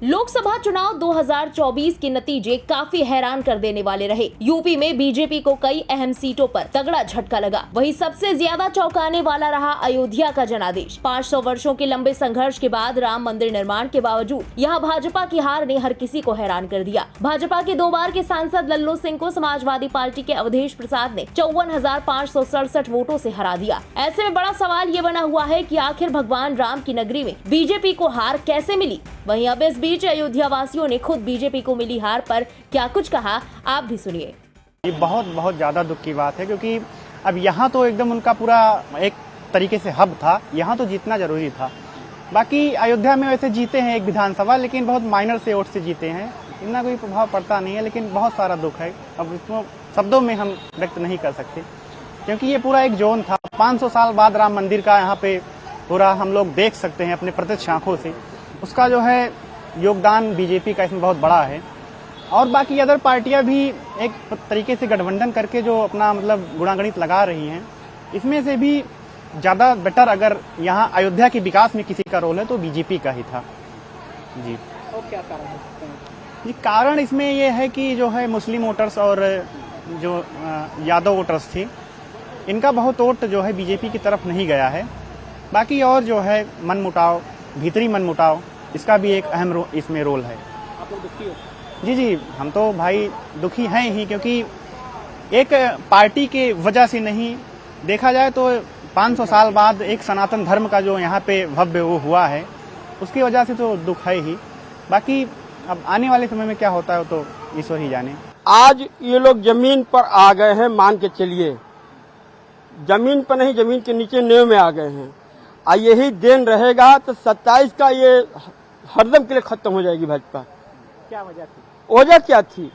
लोकसभा चुनाव 2024 के नतीजे काफी हैरान कर देने वाले रहे। यूपी में बीजेपी को कई अहम सीटों पर तगड़ा झटका लगा। वहीं सबसे ज्यादा चौंकाने वाला रहा अयोध्या का जनादेश। 500 वर्षों के लंबे संघर्ष के बाद राम मंदिर निर्माण के बावजूद यहां भाजपा की हार ने हर किसी को हैरान कर दिया। भाजपा के 2 बार के सांसद लल्लू सिंह को समाजवादी पार्टी के अवधेश प्रसाद ने 54,567 वोटों से हरा दिया। ऐसे में बड़ा सवाल ये बना हुआ है कि आखिर भगवान राम की नगरी में बीजेपी को हार कैसे मिली। वहीं अब इस बीच अयोध्या वासियों ने खुद बीजेपी को मिली हार पर क्या कुछ कहा, आप भी सुनिए। ये बहुत ज़्यादा दुख की बात है, क्योंकि अब यहाँ तो एकदम उनका पूरा एक तरीके से हब था, यहाँ तो जीतना जरूरी था। बाकी अयोध्या में वैसे जीते हैं एक विधानसभा, लेकिन बहुत माइनर से वोट से जीते हैं, इतना कोई प्रभाव पड़ता नहीं है। लेकिन बहुत सारा दुख है, अब इसको शब्दों में हम व्यक्त नहीं कर सकते, क्योंकि ये पूरा एक जोन था। 500 साल बाद राम मंदिर का यहाँ पे पूरा हम लोग देख सकते हैं अपने प्रत्यक्ष आंखों से। उसका जो है योगदान बीजेपी का इसमें बहुत बड़ा है। और बाकी अदर पार्टियां भी एक तरीके से गठबंधन करके जो अपना मतलब गुणागणित लगा रही हैं, इसमें से भी ज़्यादा बेटर अगर यहाँ अयोध्या के विकास में किसी का रोल है तो बीजेपी का ही था जी। और क्या कारण है? ये कारण इसमें ये है कि जो है मुस्लिम वोटर्स और जो यादव वोटर्स थे, इनका बहुत वोट जो है बीजेपी की तरफ नहीं गया है। बाकी और जो है मनमुटाव, भीतरी मनमुटाव, इसका भी एक अहम इसमें रोल है। आप लोग दुखी हो? जी, हम तो भाई दुखी हैं ही, क्योंकि एक पार्टी के वजह से नहीं, देखा जाए तो 500 साल बाद एक सनातन धर्म का जो यहाँ पे भव्य वो हुआ है, उसकी वजह से तो दुख है ही। बाकी अब आने वाले समय में क्या होता है वो तो ईश्वर ही जाने। आज ये लोग जमीन पर आ गए हैं, मान के चलिए, जमीन पर नहीं, जमीन के नीचे नींव में आ गए हैं। और यही देन रहेगा तो 27 का ये हरदम के लिए खत्म हो जाएगी भाजपा। क्या वजह थी? वजह क्या थी?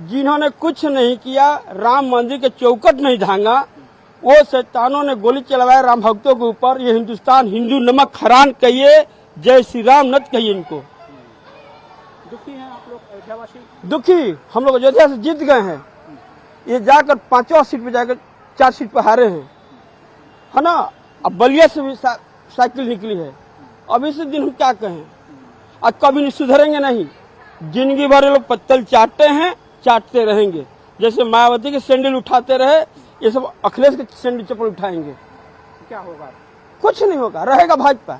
जिन्होंने कुछ नहीं किया, राम मंदिर के चौकट नहीं धांगा, वो शैतानों ने गोली चलवाया राम भक्तों के ऊपर। ये हिंदुस्तान हिंदू नमक हरान कहिए, जय श्री राम नत कहिए इनको। दुखी हैं आप लोग अयोध्यावासी? दुखी हम लोग अयोध्या से जीत गए हैं, ये जाकर 5वां सीट पे जाकर 4 सीट पे हारे हैं, है ना। अब बलिया से भी साइकिल निकली है। अब इस दिन हम क्या कहें, आज कभी नहीं सुधरेंगे नहीं। जिंदगी भर लोग पत्तल चाटते हैं, चाटते रहेंगे। जैसे मायावती के सैंडल उठाते रहे, ये सब अखिलेश के सैंडल चप्पल उठाएंगे। क्या होगा? कुछ नहीं होगा, रहेगा भाजपा।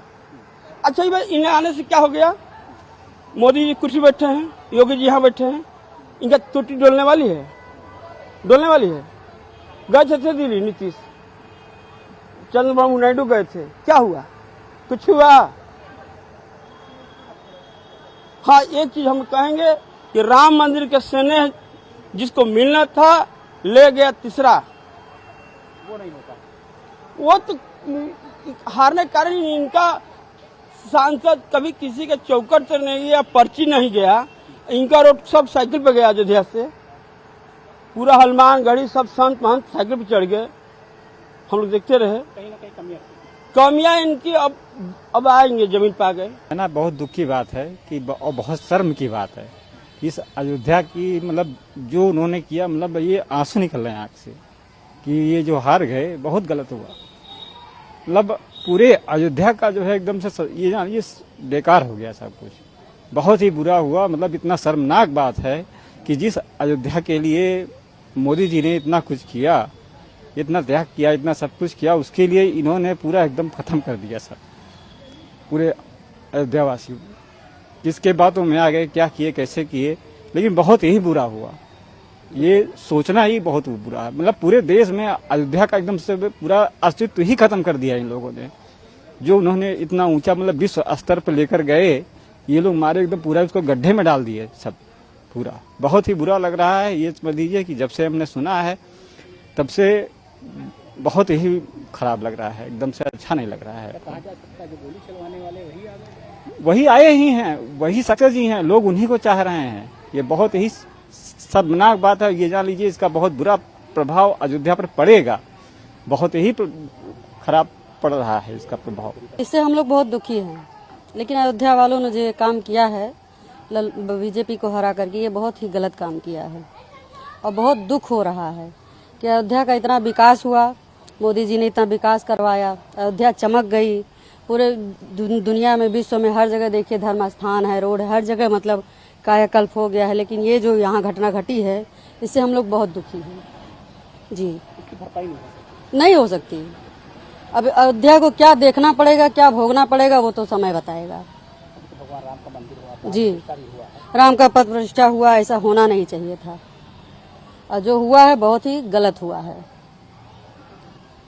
अच्छा भाई, इन्हें आने से क्या हो गया? मोदी जी कुर्सी बैठे हैं, योगी जी यहाँ बैठे हैं, इनका टोटी डोलने वाली है, डोलने वाली है। गए थे दिल्ली नीतीश, चंद्रबाबू नायडू गए थे, क्या हुआ? कुछ हुआ? हाँ, एक चीज हम कहेंगे कि राम मंदिर के स्नेह जिसको मिलना था ले गया तीसरा, वो नहीं होता। वो तो हारने कारण ही इनका सांसद कभी किसी के चौकट से नहीं गया, पर्ची नहीं गया, इनका रोड सब साइकिल पे गया। अयोध्या से पूरा हनुमान गढ़ी सब संत महंत साइकिल पे चढ़ गए, हम लोग देखते रहे। कहीं ना कहीं कमियां इनकी अब आएंगे, जमीन पे आ गए है ना। बहुत दुख की बात है कि और बहुत शर्म की बात है इस अयोध्या की, मतलब जो उन्होंने किया, मतलब ये आंसू निकल रहे हैं आंख से कि ये जो हार गए बहुत गलत हुआ। मतलब पूरे अयोध्या का जो है एकदम से ये बेकार हो गया सब कुछ, बहुत ही बुरा हुआ। मतलब इतना शर्मनाक बात है कि जिस अयोध्या के लिए मोदी जी ने इतना कुछ किया, इतना त्याग किया, इतना सब कुछ किया, उसके लिए इन्होंने पूरा एकदम खत्म कर दिया सब, पूरे अयोध्या वासियों। जिसके बातों में आ गए, क्या किए, कैसे किए, लेकिन बहुत ही बुरा हुआ। ये सोचना ही बहुत बुरा है। मतलब पूरे देश में अयोध्या का एकदम से पूरा अस्तित्व ही खत्म कर दिया इन लोगों ने। जो उन्होंने इतना ऊंचा मतलब विश्व स्तर पर लेकर गए, ये लोग मारे एकदम पूरा उसको गड्ढे में डाल दिए सब पूरा। बहुत ही बुरा लग रहा है। ये समझ लीजिए कि जब से हमने सुना है तब से बहुत ही खराब लग रहा है, एकदम से अच्छा नहीं लग रहा है। कहा जा सकता है जो गोली चलवाने वाले वही आ गए? वही आए ही हैं, वही सक्सेस ही हैं, लोग उन्हीं को चाह रहे हैं। ये बहुत ही शर्मनाक बात है। ये जान लीजिए इसका बहुत बुरा प्रभाव अयोध्या पर पड़ेगा, बहुत ही खराब पड़ रहा है इसका प्रभाव। इससे हम लोग बहुत दुखी हैं, लेकिन अयोध्या वालों ने जो काम किया है बीजेपी को हरा करके, ये बहुत ही गलत काम किया है। और बहुत दुख हो रहा है कि अयोध्या का इतना विकास हुआ, मोदी जी ने इतना विकास करवाया, अयोध्या चमक गई, पूरे दुनिया में, विश्व में हर जगह देखिए धर्म स्थान है, रोड है, हर जगह मतलब कायाकल्प हो गया है। लेकिन ये जो यहाँ घटना घटी है, इससे हम लोग बहुत दुखी हैं जी। इसकी भरपाई नहीं हो सकती। नहीं हो सकती। अब अयोध्या को क्या देखना पड़ेगा, क्या भोगना पड़ेगा, वो तो समय बताएगा तो भगवान राम का मंदिर हुआ, जी। प्रतिष्ठा भी हुआ है। राम का पद प्रतिष्ठा हुआ, ऐसा होना नहीं चाहिए था, और जो हुआ है बहुत ही गलत हुआ है।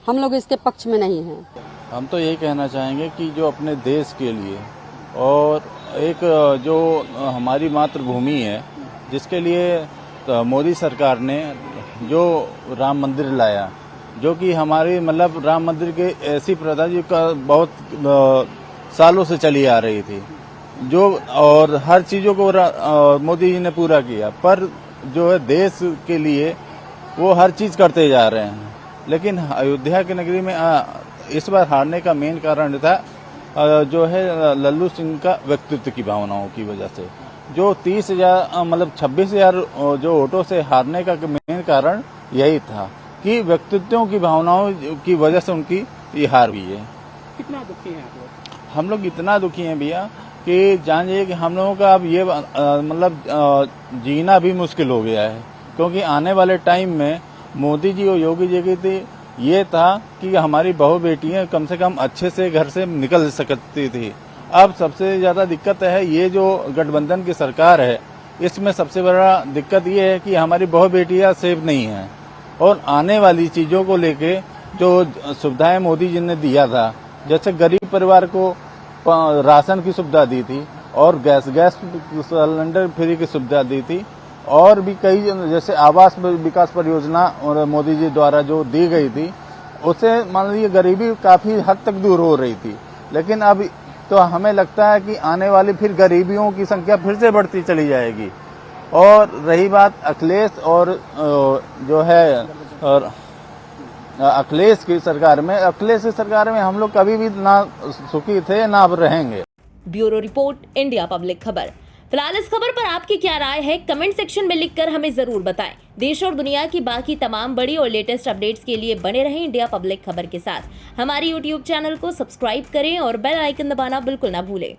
हम लोग इसके पक्ष में नहीं हैं। हम तो यही कहना चाहेंगे कि जो अपने देश के लिए और एक जो हमारी मातृभूमि है, जिसके लिए मोदी सरकार ने जो राम मंदिर लाया, जो कि हमारी मतलब राम मंदिर के ऐसी प्रथा जो का बहुत सालों से चली आ रही थी, जो और हर चीजों को मोदी जी ने पूरा किया, पर जो है देश के लिए वो हर चीज करते जा रहे हैं। लेकिन अयोध्या की नगरी में इस बार हारने का मेन कारण था जो है लल्लू सिंह का व्यक्तित्व की भावनाओं की वजह से, जो 30,000 मतलब 26,000 जो वोटों से हारने का मेन कारण यही था कि व्यक्तित्वों की भावनाओं की वजह से उनकी ये हार हुई है। कितना दुखी हैं आप लोग? हम लोग इतना दुखी हैं भैया कि जानिए कि हम लोगों का अब ये मतलब जीना भी मुश्किल हो गया है, क्योंकि आने वाले टाइम में मोदी जी और योगी जी की ये था कि हमारी बहू बेटियां कम से कम अच्छे से घर से निकल सकती थी। अब सबसे ज्यादा दिक्कत है ये जो गठबंधन की सरकार है, इसमें सबसे बड़ा दिक्कत ये है कि हमारी बहू बेटियां सेफ नहीं हैं, और आने वाली चीजों को लेके जो सुविधाएं मोदी जी ने दिया था, जैसे गरीब परिवार को राशन की सुविधा दी थी और गैस सिलेंडर फ्री की सुविधा दी थी, और भी कई जैसे आवास विकास परियोजना और मोदी जी द्वारा जो दी गई थी, उससे मान लीजिए गरीबी काफी हद तक दूर हो रही थी। लेकिन अब तो हमें लगता है कि आने वाली फिर गरीबियों की संख्या फिर से बढ़ती चली जाएगी। और रही बात अखिलेश और जो है और अखिलेश की सरकार में, अखिलेश की सरकार में हम लोग कभी भी ना सुखी थे ना अब रहेंगे। ब्यूरो रिपोर्ट, इंडिया पब्लिक खबर। फिलहाल इस खबर पर आपकी क्या राय है, कमेंट सेक्शन में लिखकर हमें जरूर बताएं। देश और दुनिया की बाकी तमाम बड़ी और लेटेस्ट अपडेट्स के लिए बने रहें इंडिया पब्लिक खबर के साथ। हमारी YouTube चैनल को सब्सक्राइब करें और बेल आइकन दबाना बिल्कुल ना भूलें।